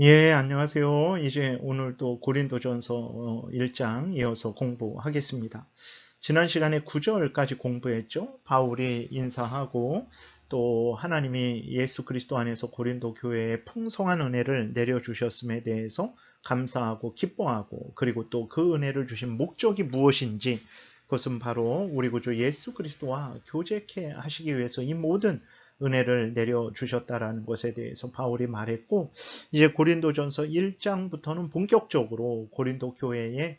예, 안녕하세요. 이제 오늘 또 고린도전서 1장 이어서 공부하겠습니다. 지난 시간에 9절까지 공부했죠. 바울이 인사하고 또 하나님이 예수 그리스도 안에서 고린도 교회에 풍성한 은혜를 내려주셨음에 대해서 감사하고 기뻐하고, 그리고 또 그 은혜를 주신 목적이 무엇인지, 그것은 바로 우리 구주 예수 그리스도와 교제케 하시기 위해서 이 모든 은혜를 내려주셨다라는 것에 대해서 바울이 말했고, 이제 고린도전서 1장부터는 본격적으로 고린도 교회에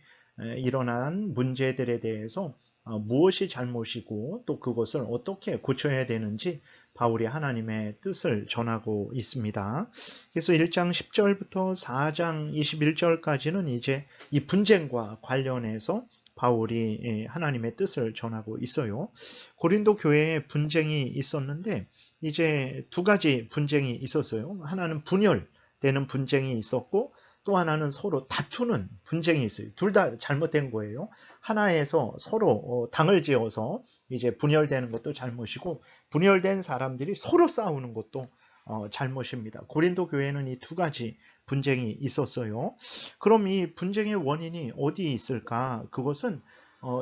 일어난 문제들에 대해서 무엇이 잘못이고 또 그것을 어떻게 고쳐야 되는지 바울이 하나님의 뜻을 전하고 있습니다. 그래서 1장 10절부터 4장 21절까지는 이제 이 분쟁과 관련해서 바울이 하나님의 뜻을 전하고 있어요. 고린도 교회에 분쟁이 있었는데 이제 두 가지 분쟁이 있었어요. 하나는 분열되는 분쟁이 있었고, 또 하나는 서로 다투는 분쟁이 있어요. 둘 다 잘못된 거예요. 하나에서 서로 당을 지어서 이제 분열되는 것도 잘못이고, 분열된 사람들이 서로 싸우는 것도 잘못입니다. 고린도 교회는 이 두 가지 분쟁이 있었어요. 그럼 이 분쟁의 원인이 어디 있을까? 그것은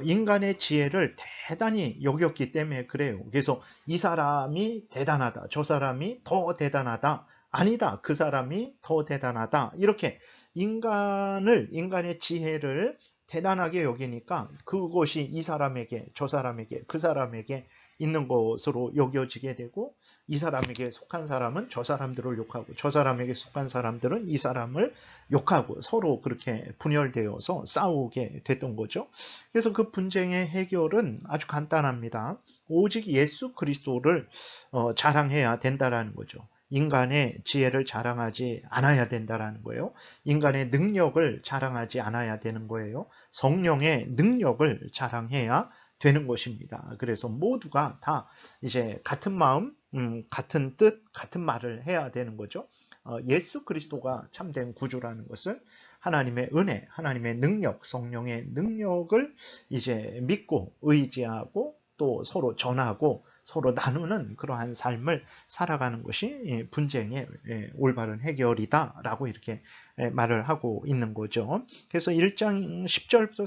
인간의 지혜를 대단히 여겼기 때문에 그래요. 그래서 이 사람이 대단하다, 저 사람이 더 대단하다, 아니다, 그 사람이 더 대단하다, 이렇게 인간의 지혜를 대단하게 여기니까 그것이 이 사람에게, 저 사람에게, 그 사람에게 있는 것으로 여겨지게 되고, 이 사람에게 속한 사람은 저 사람들을 욕하고, 저 사람에게 속한 사람들은 이 사람을 욕하고, 서로 그렇게 분열되어서 싸우게 됐던 거죠. 그래서 그 분쟁의 해결은 아주 간단합니다. 오직 예수 그리스도를 자랑해야 된다라는 거죠. 인간의 지혜를 자랑하지 않아야 된다라는 거예요. 인간의 능력을 자랑하지 않아야 되는 거예요. 성령의 능력을 자랑해야 되는 것입니다. 그래서 모두가 다 이제 같은 마음, 같은 뜻, 같은 말을 해야 되는 거죠. 예수 그리스도가 참된 구주라는 것을, 하나님의 은혜, 하나님의 능력, 성령의 능력을 이제 믿고 의지하고 또 서로 전하고 서로 나누는 그러한 삶을 살아가는 것이 분쟁의 올바른 해결이다라고 이렇게 말을 하고 있는 거죠. 그래서 1장 10절부터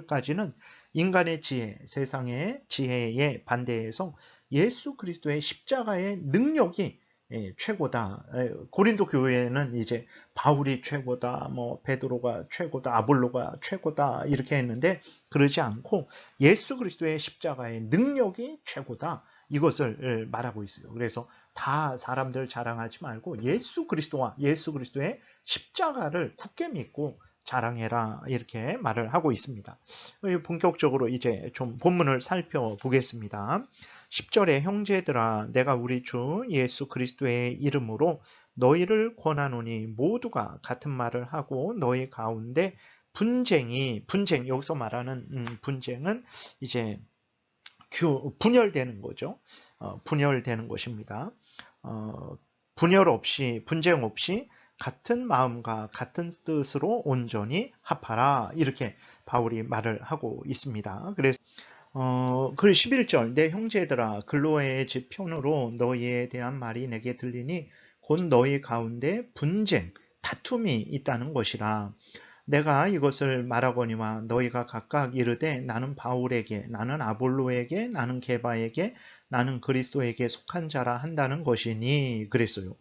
31절까지는 인간의 지혜, 세상의 지혜에 반대해서 예수 그리스도의 십자가의 능력이 최고다. 고린도 교회는 이제 바울이 최고다, 뭐 베드로가 최고다, 아볼로가 최고다 이렇게 했는데, 그러지 않고 예수 그리스도의 십자가의 능력이 최고다, 이것을 말하고 있어요. 그래서 다 사람들 자랑하지 말고 예수 그리스도와 예수 그리스도의 십자가를 굳게 믿고 자랑해라, 이렇게 말을 하고 있습니다. 본격적으로 이제 좀 본문을 살펴보겠습니다. 10절에 형제들아 내가 우리 주 예수 그리스도의 이름으로 너희를 권하노니 모두가 같은 말을 하고 너희 가운데 분쟁, 여기서 말하는 분쟁은 이제 분열되는 거죠. 분열되는 것입니다. 분쟁 없이 같은 마음과 같은 뜻으로 온전히 합하라, 이렇게 바울이 말을 하고 있습니다. 그래서 그리고 11절 내 형제들아 글로에의 집 편으로 너희에 대한 말이 내게 들리니 곧 너희 가운데 분쟁 다툼이 있다는 것이라. 내가 이것을 말하거니와 너희가 각각 이르되 나는 바울에게, 나는 아볼로에게, 나는 게바에게, 나는 그리스도에게 속한 자라 한다는 것이니, 그랬어요.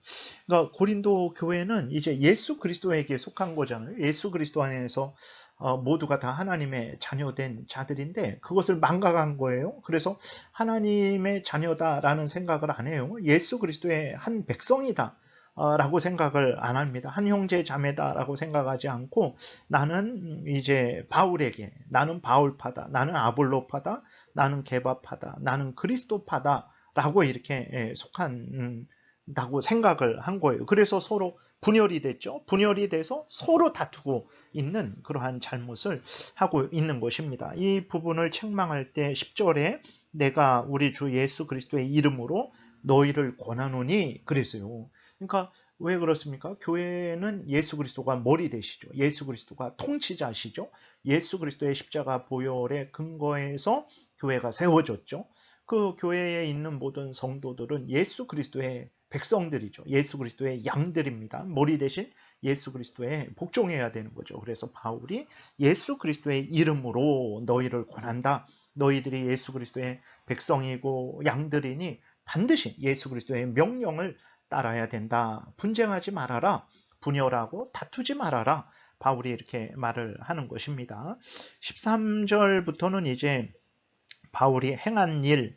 그러니까 고린도 교회는 이제 예수 그리스도에게 속한 거잖아요. 예수 그리스도 안에서 모두가 다 하나님의 자녀된 자들인데 그것을 망각한 거예요. 그래서 하나님의 자녀다라는 생각을 안 해요. 예수 그리스도의 한 백성이다 라고 생각을 안 합니다. 한 형제 자매다라고 생각하지 않고, 나는 이제 바울에게, 나는 바울파다, 나는 아볼로파다, 나는 게바파다, 나는 그리스도파다라고 이렇게 속한다고 생각을 한 거예요. 그래서 서로 분열이 됐죠. 분열이 돼서 서로 다투고 있는 그러한 잘못을 하고 있는 것입니다. 이 부분을 책망할 때 10절에 내가 우리 주 예수 그리스도의 이름으로 너희를 권하노니 그랬어요. 그러니까 왜 그렇습니까? 교회는 예수 그리스도가 머리 되시죠. 예수 그리스도가 통치자시죠. 예수 그리스도의 십자가 보혈의 근거에서 교회가 세워졌죠. 그 교회에 있는 모든 성도들은 예수 그리스도의 백성들이죠. 예수 그리스도의 양들입니다. 머리 대신 예수 그리스도에 복종해야 되는 거죠. 그래서 바울이 예수 그리스도의 이름으로 너희를 권한다. 너희들이 예수 그리스도의 백성이고 양들이니 반드시 예수 그리스도의 명령을 따라야 된다. 분쟁하지 말아라. 분열하고 다투지 말아라. 바울이 이렇게 말을 하는 것입니다. 13절부터는 이제 바울이 행한 일을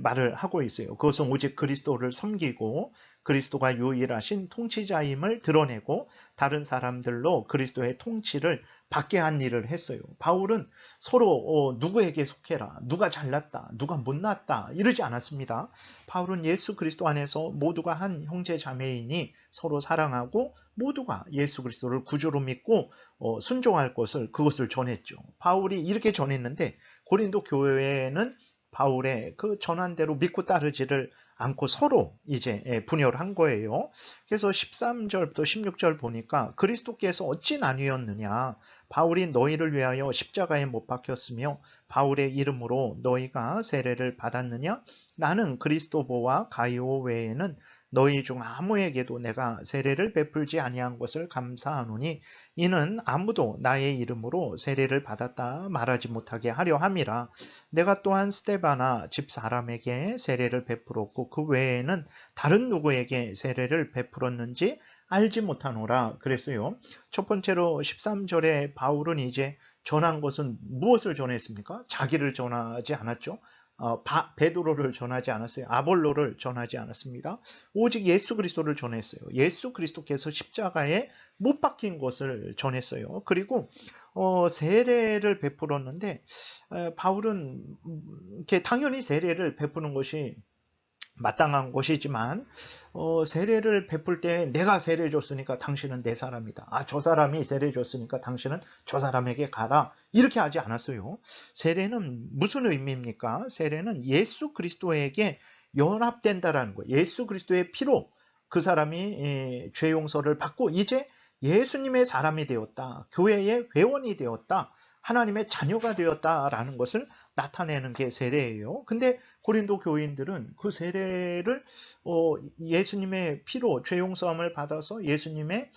말을 하고 있어요. 그것은 오직 그리스도를 섬기고 그리스도가 유일하신 통치자임을 드러내고 다른 사람들로 그리스도의 통치를 받게 한 일을 했어요. 바울은 서로 누구에게 속해라, 누가 잘났다, 누가 못났다 이러지 않았습니다. 바울은 예수 그리스도 안에서 모두가 한 형제 자매이니 서로 사랑하고 모두가 예수 그리스도를 구주로 믿고 순종할 것을 그것을 전했죠. 바울이 이렇게 전했는데 고린도 교회는 바울의 그 전한대로 믿고 따르지를 않고 서로 이제 분열한 거예요. 그래서 13절부터 16절 보니까 그리스도께서 어찌 나뉘었느냐. 바울이 너희를 위하여 십자가에 못 박혔으며 바울의 이름으로 너희가 세례를 받았느냐. 나는 그리스도보와 가이오 외에는 너희 중 아무에게도 내가 세례를 베풀지 아니한 것을 감사하노니 이는 아무도 나의 이름으로 세례를 받았다 말하지 못하게 하려 함이라. 내가 또한 스데바나 집사람에게 세례를 베풀었고 그 외에는 다른 누구에게 세례를 베풀었는지 알지 못하노라. 그랬어요. 첫 번째로 13절에 바울은 이제 전한 것은 무엇을 전했습니까? 자기를 전하지 않았죠. 베드로를 전하지 않았어요. 아볼로를 전하지 않았습니다. 오직 예수 그리스도를 전했어요. 예수 그리스도께서 십자가에 못 박힌 것을 전했어요. 그리고 세례를 베풀었는데 바울은 이렇게 당연히 세례를 베푸는 것이 마땅한 것이지만 세례를 베풀 때 내가 세례 줬으니까 당신은 내 사람이다. 저 사람이 세례 줬으니까 당신은 저 사람에게 가라. 이렇게 하지 않았어요. 세례는 무슨 의미입니까? 세례는 예수 그리스도에게 연합된다라는 거예요. 예수 그리스도의 피로 그 사람이 죄 용서를 받고 이제 예수님의 사람이 되었다. 교회의 회원이 되었다. 하나님의 자녀가 되었다라는 것을 나타내는 게 세례예요. 근데 고린도 교인들은 그 세례를 예수님의 피로 죄 용서함을 받아서 예수님의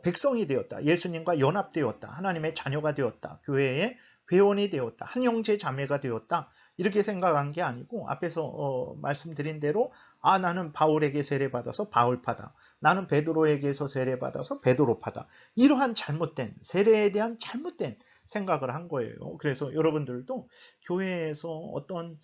백성이 되었다. 예수님과 연합되었다. 하나님의 자녀가 되었다. 교회의 회원이 되었다. 한 형제 자매가 되었다. 이렇게 생각한 게 아니고 앞에서 말씀드린 대로 나는 바울에게 세례받아서 바울파다. 나는 베드로에게서 세례받아서 베드로파다. 이러한 잘못된 세례에 대한 잘못된 생각을 한 거예요. 그래서 여러분들도 교회에서 어떤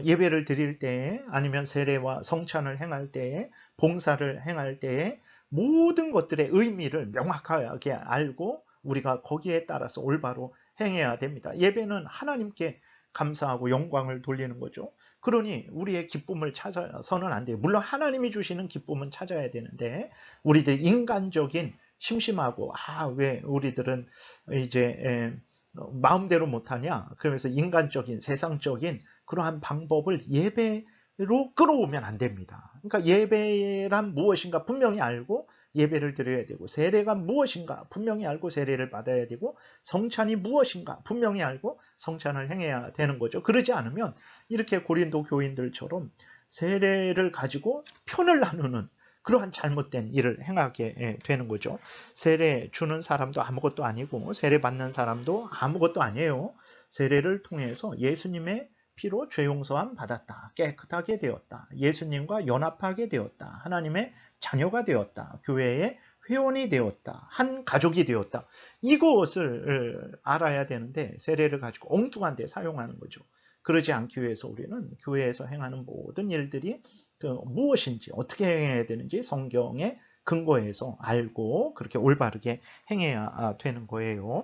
예배를 드릴 때 아니면 세례와 성찬을 행할 때 봉사를 행할 때 모든 것들의 의미를 명확하게 알고 우리가 거기에 따라서 올바로 행해야 됩니다. 예배는 하나님께 감사하고 영광을 돌리는 거죠. 그러니 우리의 기쁨을 찾아서는 안 돼요. 물론 하나님이 주시는 기쁨은 찾아야 되는데 우리들 인간적인 심심하고 왜 우리들은 이제 마음대로 못하냐 그러면서 인간적인 세상적인 그러한 방법을 예배로 끌어오면 안 됩니다. 그러니까 예배란 무엇인가 분명히 알고 예배를 드려야 되고 세례가 무엇인가 분명히 알고 세례를 받아야 되고 성찬이 무엇인가 분명히 알고 성찬을 행해야 되는 거죠. 그러지 않으면 이렇게 고린도 교인들처럼 세례를 가지고 편을 나누는 그러한 잘못된 일을 행하게 되는 거죠. 세례 주는 사람도 아무것도 아니고 세례 받는 사람도 아무것도 아니에요. 세례를 통해서 예수님의 피로 죄 용서함 받았다. 깨끗하게 되었다. 예수님과 연합하게 되었다. 하나님의 자녀가 되었다. 교회의 회원이 되었다. 한 가족이 되었다. 이것을 알아야 되는데 세례를 가지고 엉뚱한 데 사용하는 거죠. 그러지 않기 위해서 우리는 교회에서 행하는 모든 일들이 무엇인지 어떻게 행해야 되는지 성경의 근거에서 알고 그렇게 올바르게 행해야 되는 거예요.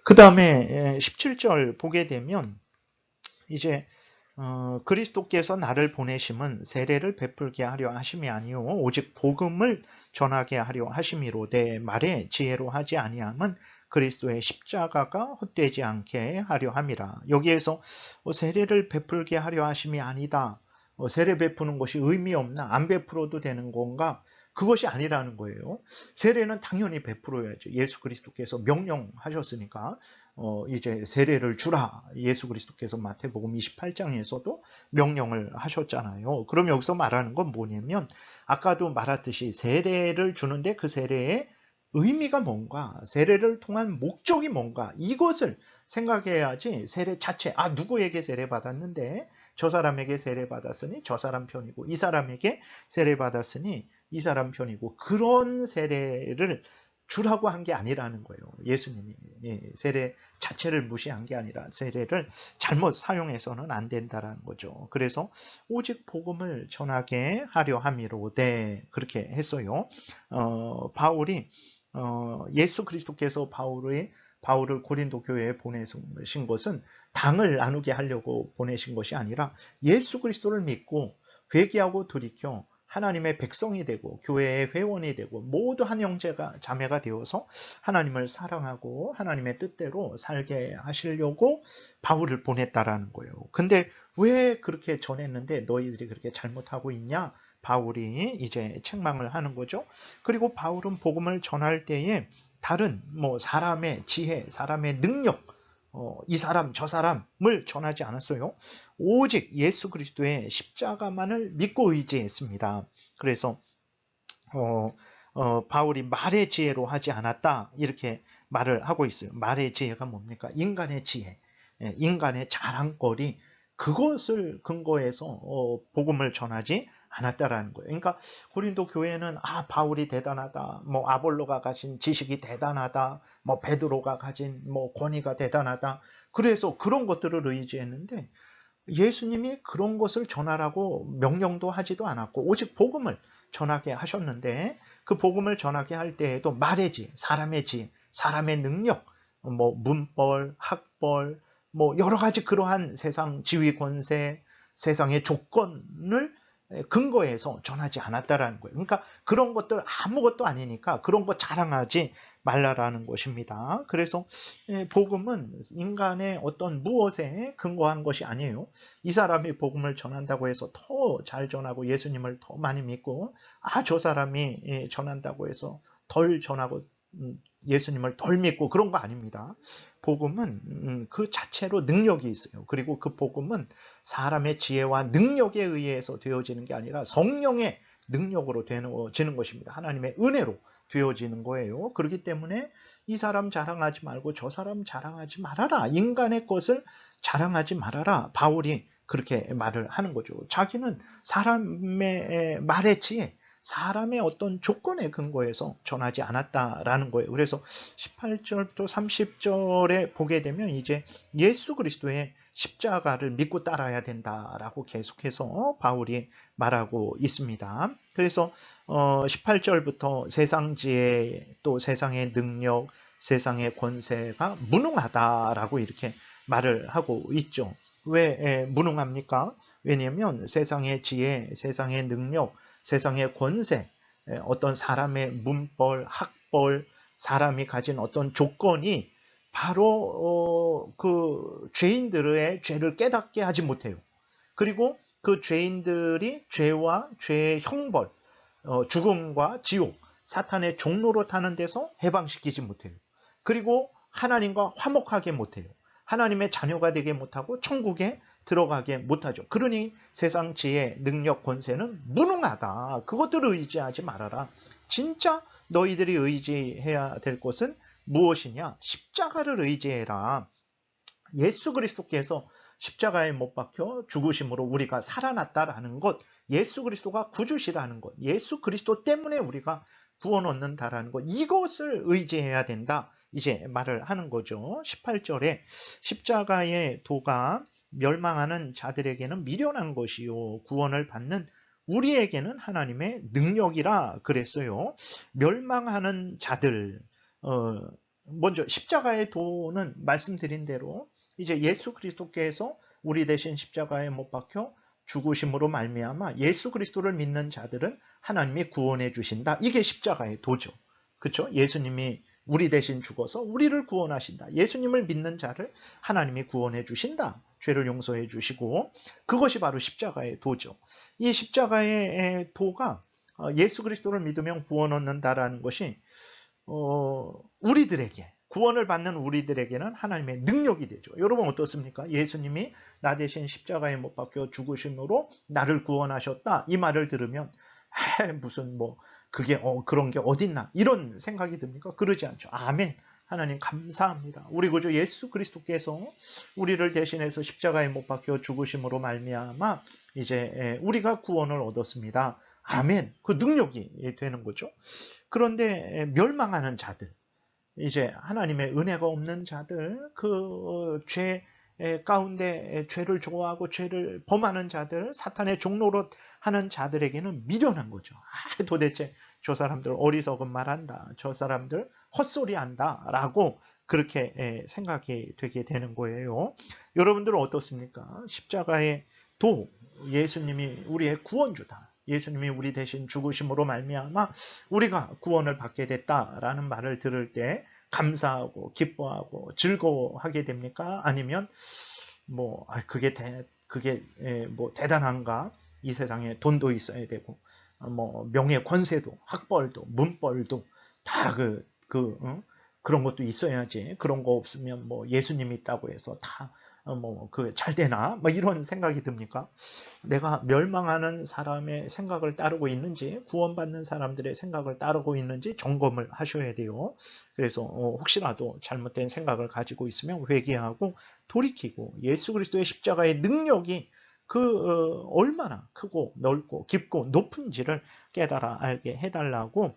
그 다음에 17절 보게 되면 이제 그리스도께서 나를 보내심은 세례를 베풀게 하려 하심이 아니요 오직 복음을 전하게 하려 하심이로되 말에 지혜로 하지 아니함은 그리스도의 십자가가 헛되지 않게 하려 함이라. 여기에서 세례를 베풀게 하려 하심이 아니다. 세례 베푸는 것이 의미 없나? 안 베풀어도 되는 건가? 그것이 아니라는 거예요. 세례는 당연히 베풀어야죠. 예수 그리스도께서 명령하셨으니까 이제 세례를 주라. 예수 그리스도께서 마태복음 28장에서도 명령을 하셨잖아요. 그럼 여기서 말하는 건 뭐냐면 아까도 말했듯이 세례를 주는데 그 세례의 의미가 뭔가, 세례를 통한 목적이 뭔가, 이것을 생각해야지 세례 자체, 누구에게 세례 받았는데 저 사람에게 세례 받았으니 저 사람 편이고 이 사람에게 세례 받았으니 이 사람 편이고, 그런 세례를 주라고 한 게 아니라는 거예요. 예수님이 세례 자체를 무시한 게 아니라 세례를 잘못 사용해서는 안 된다라는 거죠. 그래서 오직 복음을 전하게 하려 함이로되 그렇게 했어요. 바울이 예수 그리스도께서 바울을 고린도 교회에 보내신 것은 당을 나누게 하려고 보내신 것이 아니라 예수 그리스도를 믿고 회개하고 돌이켜 하나님의 백성이 되고 교회의 회원이 되고 모두 한 형제가 자매가 되어서 하나님을 사랑하고 하나님의 뜻대로 살게 하시려고 바울을 보냈다라는 거예요. 근데 왜 그렇게 전했는데 너희들이 그렇게 잘못하고 있냐? 바울이 이제 책망을 하는 거죠. 그리고 바울은 복음을 전할 때에 다른 사람의 지혜, 사람의 능력, 이 사람 저 사람을 전하지 않았어요. 오직 예수 그리스도의 십자가만을 믿고 의지했습니다. 그래서 바울이 말의 지혜로 하지 않았다 이렇게 말을 하고 있어요. 말의 지혜가 뭡니까? 인간의 지혜, 인간의 자랑거리, 그것을 근거해서 복음을 전하지 않았다라는 거예요. 그러니까 고린도 교회는 바울이 대단하다, 아볼로가 가진 지식이 대단하다, 베드로가 가진 권위가 대단하다, 그래서 그런 것들을 의지했는데 예수님이 그런 것을 전하라고 명령도 하지도 않았고 오직 복음을 전하게 하셨는데, 그 복음을 전하게 할 때에도 말의 지혜, 사람의 지혜, 사람의 능력, 문벌, 학벌, 여러 가지 그러한 세상 지위 권세, 세상의 조건을 근거해서 전하지 않았다라는 거예요. 그러니까 그런 것들 아무것도 아니니까 그런 거 자랑하지 말라라는 것입니다. 그래서 복음은 인간의 어떤 무엇에 근거한 것이 아니에요. 이 사람이 복음을 전한다고 해서 더 잘 전하고 예수님을 더 많이 믿고 저 사람이 전한다고 해서 덜 전하고 예수님을 덜 믿고 그런 거 아닙니다. 복음은 그 자체로 능력이 있어요. 그리고 그 복음은 사람의 지혜와 능력에 의해서 되어지는 게 아니라 성령의 능력으로 되어지는 것입니다. 하나님의 은혜로 되어지는 거예요. 그렇기 때문에 이 사람 자랑하지 말고 저 사람 자랑하지 말아라. 인간의 것을 자랑하지 말아라. 바울이 그렇게 말을 하는 거죠. 자기는 사람의 말의 지혜, 사람의 어떤 조건에 근거해서 전하지 않았다라는 거예요. 그래서 18절부터 30절에 보게 되면 이제 예수 그리스도의 십자가를 믿고 따라야 된다라고 계속해서 바울이 말하고 있습니다. 그래서 18절부터 세상 지혜, 또 세상의 능력, 세상의 권세가 무능하다라고 이렇게 말을 하고 있죠. 왜 무능합니까? 왜냐하면 세상의 지혜, 세상의 능력, 세상의 권세, 어떤 사람의 문벌, 학벌, 사람이 가진 어떤 조건이 바로 그 죄인들의 죄를 깨닫게 하지 못해요. 그리고 그 죄인들이 죄와 죄의 형벌, 죽음과 지옥, 사탄의 종로로 타는 데서 해방시키지 못해요. 그리고 하나님과 화목하게 못해요. 하나님의 자녀가 되게 못하고 천국에 들어가게 못하죠. 그러니 세상 지혜, 능력, 권세는 무능하다. 그것들을 의지하지 말아라. 진짜 너희들이 의지해야 될 것은 무엇이냐? 십자가를 의지해라. 예수 그리스도께서 십자가에 못 박혀 죽으심으로 우리가 살아났다라는 것, 예수 그리스도가 구주시라는 것, 예수 그리스도 때문에 우리가 구원 얻는다라는 것, 이것을 의지해야 된다. 이제 말을 하는 거죠. 18절에 십자가의 도가 멸망하는 자들에게는 미련한 것이요 구원을 받는 우리에게는 하나님의 능력이라 그랬어요. 멸망하는 자들, 먼저 십자가의 도는 말씀드린 대로 이제 예수 그리스도께서 우리 대신 십자가에 못 박혀 죽으심으로 말미암아 예수 그리스도를 믿는 자들은 하나님이 구원해 주신다. 이게 십자가의 도죠. 그렇죠? 예수님이 우리 대신 죽어서 우리를 구원하신다. 예수님을 믿는 자를 하나님이 구원해 주신다. 죄를 용서해 주시고, 그것이 바로 십자가의 도죠. 이 십자가의 도가 예수 그리스도를 믿으면 구원 얻는다라는 것이 우리들에게 구원을 받는 우리들에게는 하나님의 능력이 되죠. 여러분 어떻습니까? 예수님이 나 대신 십자가에 못 박혀 죽으심으로 나를 구원하셨다. 이 말을 들으면 무슨 뭐 그게 그런 게 어딨나 이런 생각이 듭니까? 그러지 않죠. 아멘. 하나님 감사합니다. 우리 구주 예수 그리스도께서 우리를 대신해서 십자가에 못 박혀 죽으심으로 말미암아 이제 우리가 구원을 얻었습니다. 아멘. 그 능력이 되는 거죠. 그런데 멸망하는 자들, 이제 하나님의 은혜가 없는 자들, 그 죄 가운데 죄를 좋아하고 죄를 범하는 자들, 사탄의 종노릇 하는 자들에게는 미련한 거죠. 도대체 저 사람들 어리석은 말한다. 저 사람들 헛소리한다. 라고 그렇게 생각이 되게 되는 거예요. 여러분들은 어떻습니까? 십자가의 도, 예수님이 우리의 구원주다. 예수님이 우리 대신 죽으심으로 말미암아 우리가 구원을 받게 됐다라는 말을 들을 때 감사하고 기뻐하고 즐거워하게 됩니까? 아니면 뭐 그게 뭐 대단한가? 이 세상에 돈도 있어야 되고 뭐 명예 권세도 학벌도 문벌도 다 그런 것도 있어야지. 그런 거 없으면 뭐 예수님이 있다고 해서 다 뭐 그 잘 되나? 뭐 이런 생각이 듭니까? 내가 멸망하는 사람의 생각을 따르고 있는지 구원받는 사람들의 생각을 따르고 있는지 점검을 하셔야 돼요. 그래서 혹시라도 잘못된 생각을 가지고 있으면 회개하고 돌이키고 예수 그리스도의 십자가의 능력이 얼마나 크고 넓고 깊고 높은지를 깨달아 알게 해달라고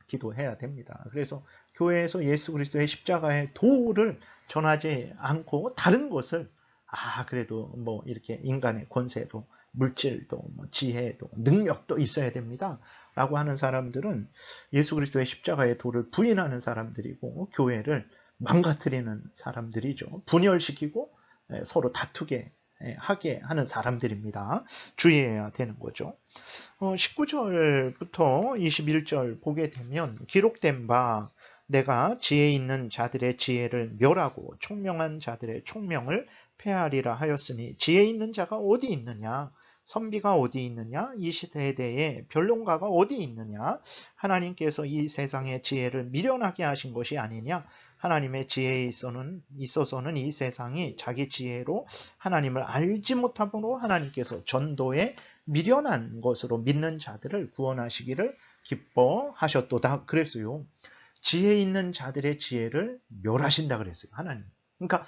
기도해야 됩니다. 그래서 교회에서 예수 그리스도의 십자가의 도를 전하지 않고 다른 것을 그래도 뭐 이렇게 인간의 권세도 물질도 뭐 지혜도 능력도 있어야 됩니다. 라고 하는 사람들은 예수 그리스도의 십자가의 도를 부인하는 사람들이고 교회를 망가뜨리는 사람들이죠. 분열시키고 서로 다투게 하게 하는 사람들입니다. 주의해야 되는 거죠. 19절부터 21절 보게 되면 기록된 바 내가 지혜 있는 자들의 지혜를 멸하고 총명한 자들의 총명을 폐하리라 하였으니 지혜 있는 자가 어디 있느냐? 선비가 어디 있느냐? 이 세대에 변론가가 어디 있느냐? 하나님께서 이 세상의 지혜를 미련하게 하신 것이 아니냐? 하나님의 지혜에 있어서는 이 세상이 자기 지혜로 하나님을 알지 못함으로 하나님께서 전도에 미련한 것으로 믿는 자들을 구원하시기를 기뻐하셨도다. 그랬어요. 지혜 있는 자들의 지혜를 멸하신다 그랬어요. 하나님. 그러니까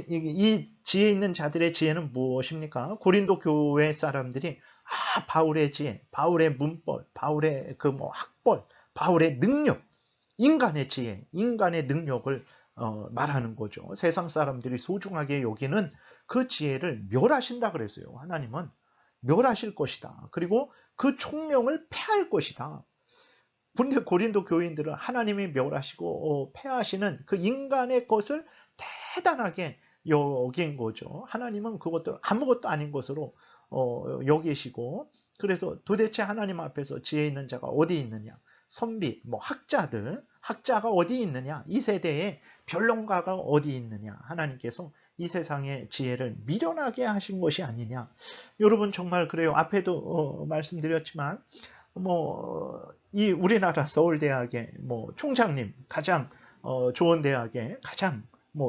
이 지혜 있는 자들의 지혜는 무엇입니까? 고린도 교회 사람들이 바울의 지혜, 바울의 문벌, 바울의 학벌, 바울의 능력, 인간의 지혜, 인간의 능력을 말하는 거죠. 세상 사람들이 소중하게 여기는 그 지혜를 멸하신다 그랬어요. 하나님은 멸하실 것이다. 그리고 그 총명을 폐할 것이다. 그런데 고린도 교인들은 하나님이 멸하시고 폐하시는 그 인간의 것을 대단하게 여긴 거죠. 하나님은 그것들 아무것도 아닌 것으로 여기시고, 그래서 도대체 하나님 앞에서 지혜 있는 자가 어디 있느냐? 선비, 학자가 어디 있느냐? 이 세대에 변론가가 어디 있느냐? 하나님께서 이 세상의 지혜를 미련하게 하신 것이 아니냐? 여러분 정말 그래요. 앞에도 말씀드렸지만 이 우리나라 서울대학의 총장님, 가장 좋은 대학의 가장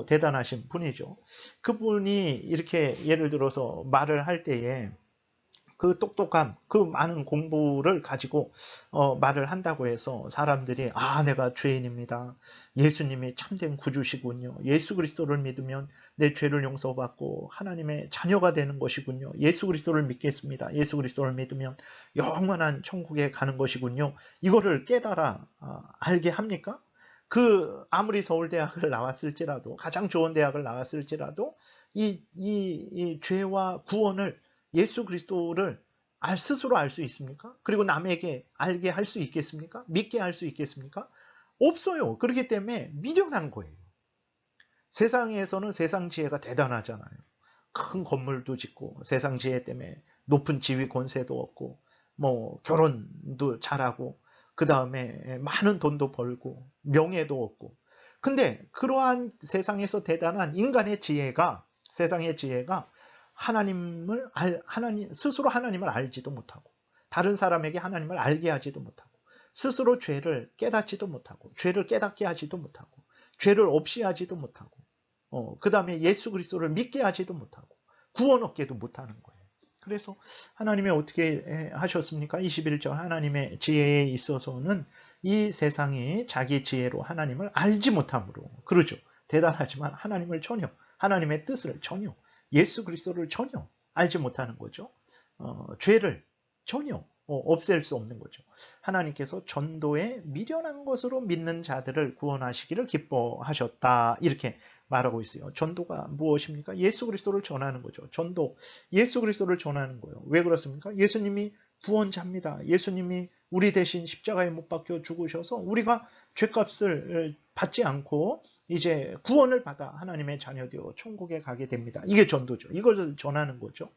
대단하신 분이죠. 그분이 이렇게 예를 들어서 말을 할 때에 그 똑똑함, 그 많은 공부를 가지고 말을 한다고 해서 사람들이 내가 죄인입니다. 예수님이 참된 구주시군요. 예수 그리스도를 믿으면 내 죄를 용서받고 하나님의 자녀가 되는 것이군요. 예수 그리스도를 믿겠습니다. 예수 그리스도를 믿으면 영원한 천국에 가는 것이군요. 이거를 깨달아 알게 합니까? 아무리 서울대학을 나왔을지라도, 가장 좋은 대학을 나왔을지라도 이 죄와 구원을, 예수 그리스도를 스스로 알 수 있습니까? 그리고 남에게 알게 할 수 있겠습니까? 믿게 할 수 있겠습니까? 없어요. 그렇기 때문에 미련한 거예요. 세상에서는 세상 지혜가 대단하잖아요. 큰 건물도 짓고 세상 지혜 때문에 높은 지위 권세도 얻고 결혼도 잘하고 그 다음에 많은 돈도 벌고 명예도 얻고, 근데 그러한 세상에서 대단한 인간의 지혜가, 세상의 지혜가 하나님 스스로 하나님을 알지도 못하고 다른 사람에게 하나님을 알게 하지도 못하고, 스스로 죄를 깨닫지도 못하고, 죄를 깨닫게 하지도 못하고, 죄를 없이 하지도 못하고, 그 다음에 예수 그리스도를 믿게 하지도 못하고, 구원 얻게도 못하는 거예요. 그래서 하나님이 어떻게 하셨습니까? 21절 하나님의 지혜에 있어서는 이 세상이 자기 지혜로 하나님을 알지 못함으로, 그러죠. 대단하지만 하나님을 전혀, 하나님의 뜻을 전혀, 예수 그리스도를 전혀 알지 못하는 거죠. 죄를 전혀 없앨 수 없는 거죠. 하나님께서 전도에 미련한 것으로 믿는 자들을 구원하시기를 기뻐하셨다. 이렇게 말하고 있어요. 전도가 무엇입니까? 예수 그리스도를 전하는 거죠. 전도, 예수 그리스도를 전하는 거예요. 왜 그렇습니까? 예수님이 구원자입니다. 예수님이 우리 대신 십자가에 못 박혀 죽으셔서 우리가 죄값을 받지 않고 이제 구원을 받아 하나님의 자녀되어 천국에 가게 됩니다. 이게 전도죠. 이걸 전하는 거죠.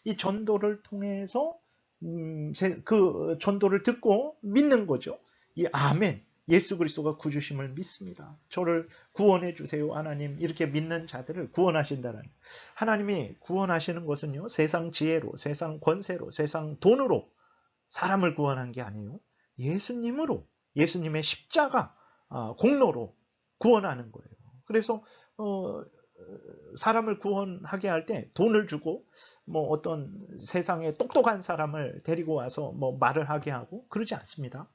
이 전도를 통해서 그 전도를 듣고 믿는 거죠. 이 아멘, 예수 그리스도가 구주심을 믿습니다. 저를 구원해 주세요 하나님, 이렇게 믿는 자들을 구원하신다는, 하나님이 구원하시는 것은요, 세상 지혜로, 세상 권세로, 세상 돈으로 사람을 구원한 게 아니에요. 예수님으로, 예수님의 십자가 공로로 구원하는 거예요. 그래서 사람을 구원하게 할 때 돈을 주고 뭐 어떤 세상에 똑똑한 사람을 데리고 와서 뭐 말을 하게 하고 그러지 않습니다.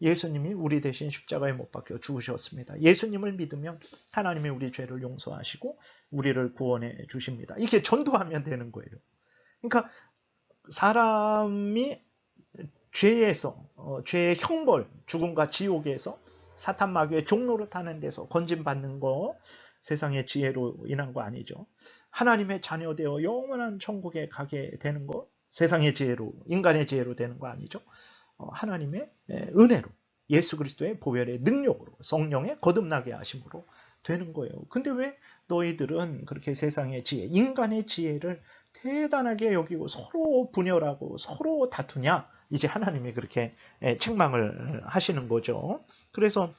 예수님이 우리 대신 십자가에 못 박혀 죽으셨습니다. 예수님을 믿으면 하나님이 우리 죄를 용서하시고 우리를 구원해 주십니다. 이게 전도하면 되는 거예요. 그러니까 사람이 죄에서, 죄의 형벌, 죽음과 지옥에서 사탄 마귀의 종로로 타는 데서 건진받는 거, 세상의 지혜로 인한 거 아니죠. 하나님의 자녀 되어 영원한 천국에 가게 되는 거, 세상의 지혜로, 인간의 지혜로 되는 거 아니죠. 하나님의 은혜로, 예수 그리스도의 보혈의 능력으로, 성령의 거듭나게 하심으로 되는 거예요. 근데 왜 너희들은 그렇게 세상의 지혜, 인간의 지혜를 대단하게 여기고 서로 분열하고 서로 다투냐? 이제 하나님이 그렇게 책망을 하시는 거죠. 그래서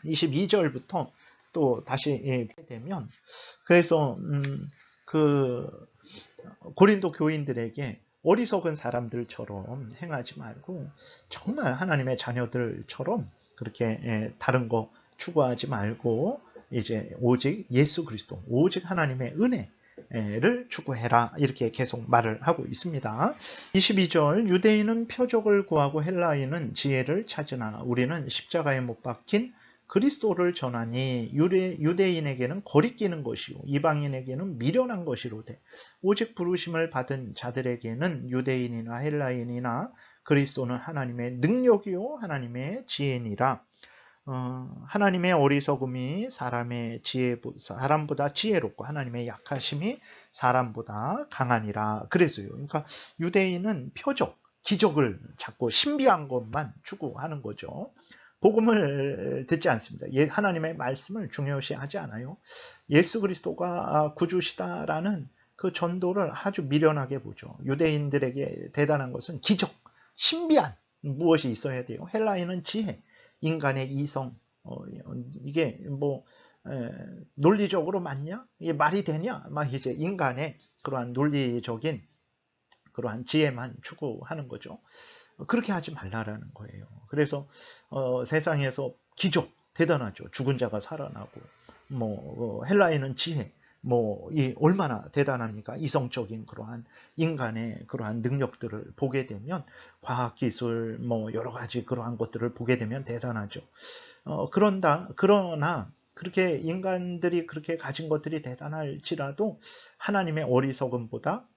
22절부터 또 다시 되면, 그래서 그 고린도 교인들에게 어리석은 사람들처럼 행하지 말고 정말 하나님의 자녀들처럼 그렇게 다른 거 추구하지 말고 이제 오직 예수 그리스도, 오직 하나님의 은혜를 추구해라, 이렇게 계속 말을 하고 있습니다. 22절 유대인은 표적을 구하고 헬라인은 지혜를 찾으나 우리는 십자가에 못 박힌 그리스도를 전하니 유대인에게는 거리끼는 것이요 이방인에게는 미련한 것이로되 오직 부르심을 받은 자들에게는 유대인이나 헬라인이나 그리스도는 하나님의 능력이요 하나님의 지혜니라. 하나님의 어리석음이 사람보다 지혜롭고 하나님의 약하심이 사람보다 강하니라. 그래서요. 그러니까 유대인은 표적, 기적을 찾고 신비한 것만 추구하는 거죠. 복음을 듣지 않습니다. 하나님의 말씀을 중요시하지 않아요. 예수 그리스도가 구주시다라는 그 전도를 아주 미련하게 보죠. 유대인들에게 대단한 것은 기적, 신비한 무엇이 있어야 돼요. 헬라인은 지혜, 인간의 이성, 이게 뭐 논리적으로 맞냐? 이게 말이 되냐? 막 이제 인간의 그러한 논리적인 그러한 지혜만 추구하는 거죠. 그렇게 하지 말라라는 거예요. 그래서 세상에서 기적 대단하죠. 죽은 자가 살아나고, 뭐 헬라인은 지혜, 뭐 이 얼마나 대단합니까? 이성적인 그러한 인간의 그러한 능력들을 보게 되면, 과학 기술 뭐 여러 가지 그러한 것들을 보게 되면 대단하죠. 그러나 그렇게 인간들이 그렇게 가진 것들이 대단할지라도 하나님의 어리석음보다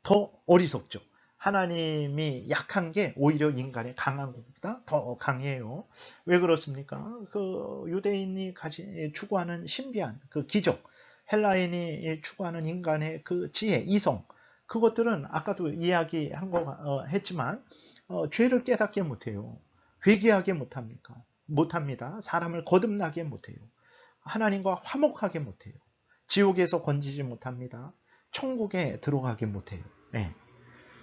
더 어리석죠. 하나님이 약한 게 오히려 인간의 강한 것보다 더 강해요. 왜 그렇습니까? 그 유대인이 추구하는 신비한 그 기적, 헬라인이 추구하는 인간의 그 지혜, 이성, 그것들은 아까도 이야기한 거 했지만 죄를 깨닫게 못해요. 회개하게 못합니다. 사람을 거듭나게 못해요. 하나님과 화목하게 못해요. 지옥에서 건지지 못합니다. 천국에 들어가게 못해요. 네.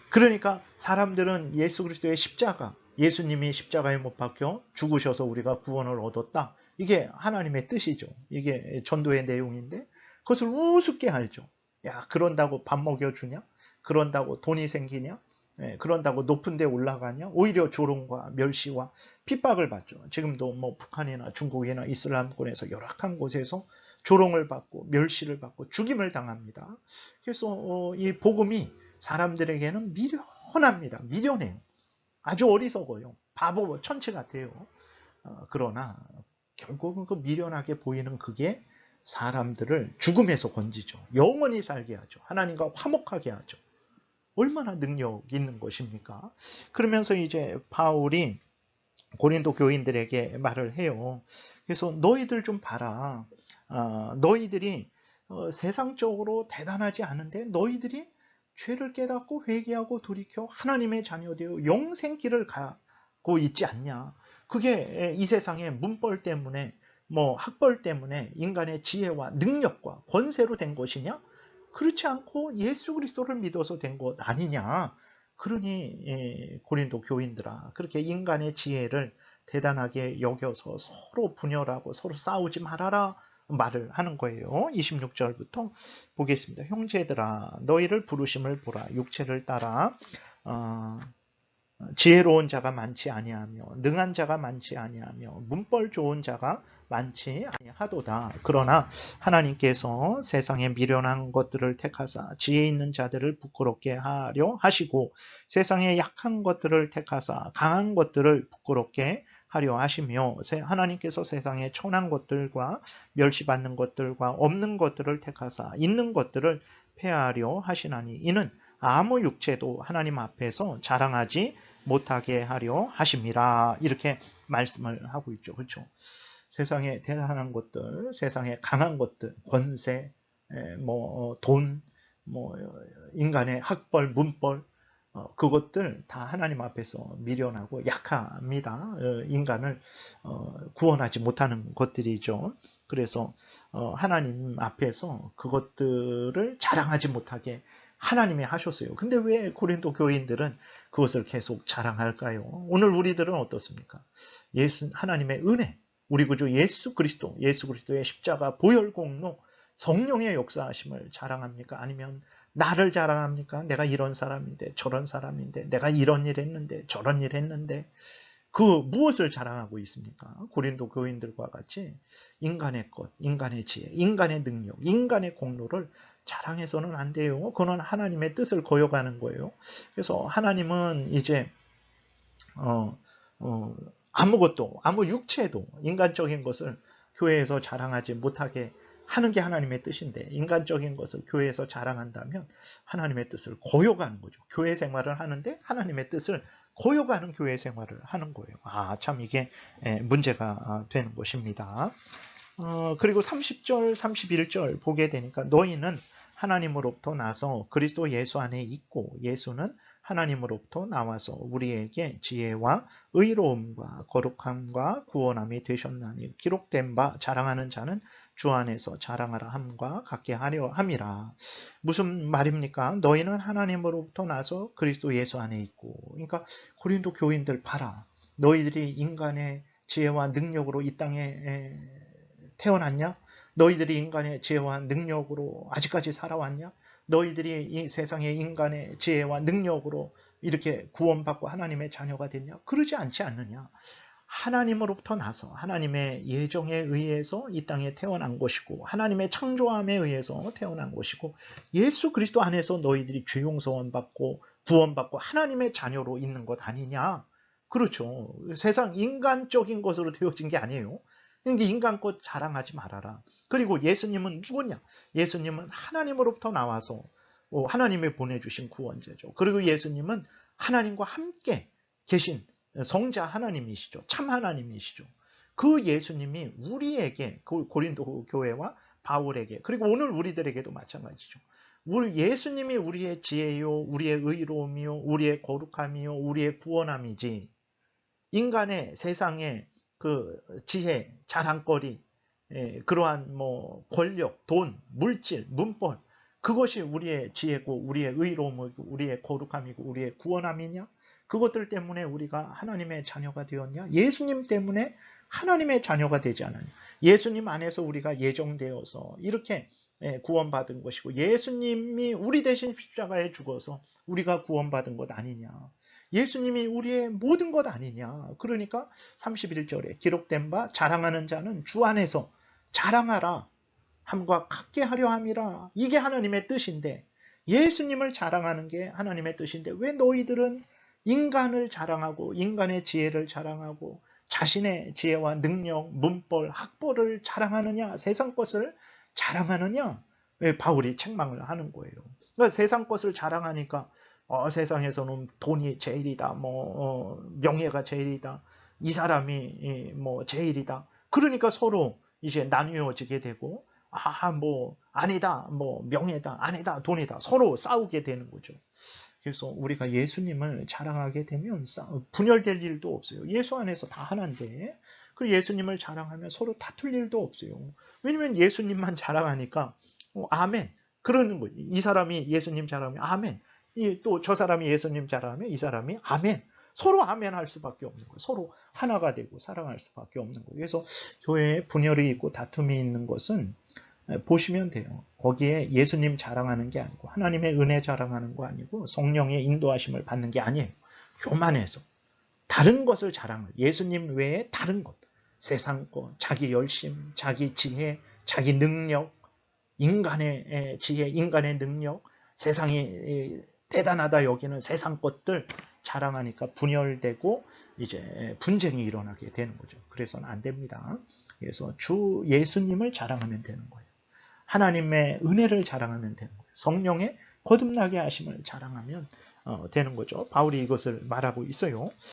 그러니까 사람들은 예수 그리스도의 십자가, 예수님이 십자가에 못 박혀 죽으셔서 우리가 구원을 얻었다. 이게 하나님의 뜻이죠. 이게 전도의 내용인데 그것을 우습게 알죠. 야, 그런다고 밥 먹여주냐? 그런다고 돈이 생기냐? 그런다고 높은 데 올라가냐? 오히려 조롱과 멸시와 핍박을 받죠. 지금도 뭐 북한이나 중국이나 이슬람권에서 열악한 곳에서 조롱을 받고 멸시를 받고 죽임을 당합니다. 그래서 이 복음이 사람들에게는 미련합니다. 미련해요. 아주 어리석어요. 바보, 천치 같아요. 그러나 결국은 그 미련하게 보이는 그게 사람들을 죽음에서 건지죠. 영원히 살게 하죠. 하나님과 화목하게 하죠. 얼마나 능력 있는 것입니까? 그러면서 이제 바울이 고린도 교인들에게 말을 해요. 그래서 너희들 좀 봐라. 너희들이 세상적으로 대단하지 않은데 너희들이 죄를 깨닫고 회개하고 돌이켜 하나님의 자녀되어 영생길을 가고 있지 않냐. 그게 이 세상의 문벌 때문에 뭐 학벌 때문에 인간의 지혜와 능력과 권세로 된 것이냐? 그렇지 않고 예수 그리스도를 믿어서 된 것 아니냐. 그러니 고린도 교인들아 그렇게 인간의 지혜를 대단하게 여겨서 서로 분열하고 서로 싸우지 말아라 말을 하는 거예요. 26절부터 보겠습니다. 형제들아 너희를 부르심을 보라. 육체를 따라 지혜로운 자가 많지 아니하며 능한 자가 많지 아니하며 문벌 좋은 자가 많지 아니하도다. 그러나 하나님께서 세상에 미련한 것들을 택하사 지혜 있는 자들을 부끄럽게 하려 하시고 세상에 약한 것들을 택하사 강한 것들을 부끄럽게 하려 하시며 하나님께서 세상에 천한 것들과 멸시받는 것들과 없는 것들을 택하사 있는 것들을 폐하려 하시나니 이는 아무 육체도 하나님 앞에서 자랑하지 못하게 하려 하심이라. 이렇게 말씀을 하고 있죠. 그렇죠? 세상에 대단한 것들, 세상에 강한 것들, 권세, 돈, 인간의 학벌, 문벌, 그것들 다 하나님 앞에서 미련하고 약합니다. 인간을 구원하지 못하는 것들이죠. 그래서 하나님 앞에서 그것들을 자랑하지 못하게 하나님이 하셨어요. 근데 왜 고린도 교인들은 그것을 계속 자랑할까요? 오늘 우리들은 어떻습니까? 하나님의 은혜, 우리 구주 예수 그리스도의 십자가 보혈 공로, 성령의 역사하심을 자랑합니까? 아니면 나를 자랑합니까? 내가 이런 사람인데 저런 사람인데 내가 이런 일 했는데 저런 일 했는데 그 무엇을 자랑하고 있습니까? 고린도 교인들과 같이 인간의 것, 인간의 지혜, 인간의 능력, 인간의 공로를 자랑해서는 안 돼요. 그건 하나님의 뜻을 거역하는 거예요. 그래서 하나님은 이제 아무것도, 아무 육체도 인간적인 것을 교회에서 자랑하지 못하게 하는 게 하나님의 뜻인데 인간적인 것을 교회에서 자랑한다면 하나님의 뜻을 거역하는 거죠. 교회 생활을 하는데 하나님의 뜻을 거역하는 교회 생활을 하는 거예요. 참 이게 문제가 되는 것입니다. 그리고 30절, 31절 보게 되니까 너희는 하나님으로부터 나서 그리스도 예수 안에 있고 예수는 하나님으로부터 나와서 우리에게 지혜와 의로움과 거룩함과 구원함이 되셨나니 기록된 바 자랑하는 자는 주 안에서 자랑하라 함과 같게 하려 함이라. 무슨 말입니까? 너희는 하나님으로부터 나서 그리스도 예수 안에 있고. 그러니까 고린도 교인들 봐라. 너희들이 인간의 지혜와 능력으로 이 땅에 태어났냐? 너희들이 인간의 지혜와 능력으로 아직까지 살아왔냐? 너희들이 이 세상의 인간의 지혜와 능력으로 이렇게 구원받고 하나님의 자녀가 됐냐? 그러지 않지 않느냐? 하나님으로부터 나서 하나님의 예정에 의해서 이 땅에 태어난 것이고 하나님의 창조함에 의해서 태어난 것이고 예수 그리스도 안에서 너희들이 죄 용서원 받고 구원받고 하나님의 자녀로 있는 것 아니냐? 그렇죠. 세상 인간적인 것으로 되어진 게 아니에요. 그러니까 인간 것 자랑하지 말아라. 그리고 예수님은 누구냐? 예수님은 하나님으로부터 나와서 하나님이 보내주신 구원자죠. 그리고 예수님은 하나님과 함께 계신 성자 하나님이시죠. 참 하나님이시죠. 그 예수님이 우리에게 고린도 교회와 바울에게 그리고 오늘 우리들에게도 마찬가지죠. 예수님이 우리의 지혜요, 우리의 의로움이요, 우리의 거룩함이요, 우리의 구원함이지 인간의 세상의 그 지혜, 자랑거리, 그러한 권력, 돈, 물질, 문벌 그것이 우리의 지혜고 우리의 의로움이고 우리의 거룩함이고 우리의 구원함이냐? 그것들 때문에 우리가 하나님의 자녀가 되었냐? 예수님 때문에 하나님의 자녀가 되지 않았냐? 예수님 안에서 우리가 예정되어서 이렇게 구원받은 것이고 예수님이 우리 대신 십자가에 죽어서 우리가 구원받은 것 아니냐. 예수님이 우리의 모든 것 아니냐. 그러니까 31절에 기록된 바 자랑하는 자는 주 안에서 자랑하라. 함과 같게 하려 함이라. 이게 하나님의 뜻인데 예수님을 자랑하는 게 하나님의 뜻인데 왜 너희들은 인간을 자랑하고 인간의 지혜를 자랑하고 자신의 지혜와 능력, 문벌, 학벌을 자랑하느냐, 세상 것을 자랑하느냐? 왜 바울이 책망을 하는 거예요. 그러니까 세상 것을 자랑하니까 세상에서는 돈이 제일이다, 명예가 제일이다, 이 사람이 제일이다. 그러니까 서로 이제 나뉘어지게 되고 아니다, 명예다, 아니다, 돈이다. 서로 싸우게 되는 거죠. 그래서 우리가 예수님을 자랑하게 되면 분열될 일도 없어요. 예수 안에서 다 하나인데 그 예수님을 자랑하면 서로 다툴 일도 없어요. 왜냐면 예수님만 자랑하니까 아멘 그러는 거예요. 이 사람이 예수님 자랑하면 아멘. 또 저 사람이 예수님 자랑하면 이 사람이 아멘. 서로 아멘 할 수밖에 없는 거예요. 서로 하나가 되고 사랑할 수밖에 없는 거예요. 그래서 교회에 분열이 있고 다툼이 있는 것은 보시면 돼요. 거기에 예수님 자랑하는 게 아니고 하나님의 은혜 자랑하는 거 아니고 성령의 인도하심을 받는 게 아니에요. 교만해서 다른 것을 자랑을 예수님 외에 다른 것 세상 것, 자기 열심, 자기 지혜, 자기 능력 인간의 지혜, 인간의 능력 세상이 대단하다 여기는 세상 것들 자랑하니까 분열되고 이제 분쟁이 일어나게 되는 거죠. 그래서는 안 됩니다. 그래서 주 예수님을 자랑하면 되는 거예요. 하나님의 은혜를 자랑하면 되는 거예요. 성령의 거듭나게 하심을 자랑하면 되는 거죠. 바울이 이것을 말하고 있어요.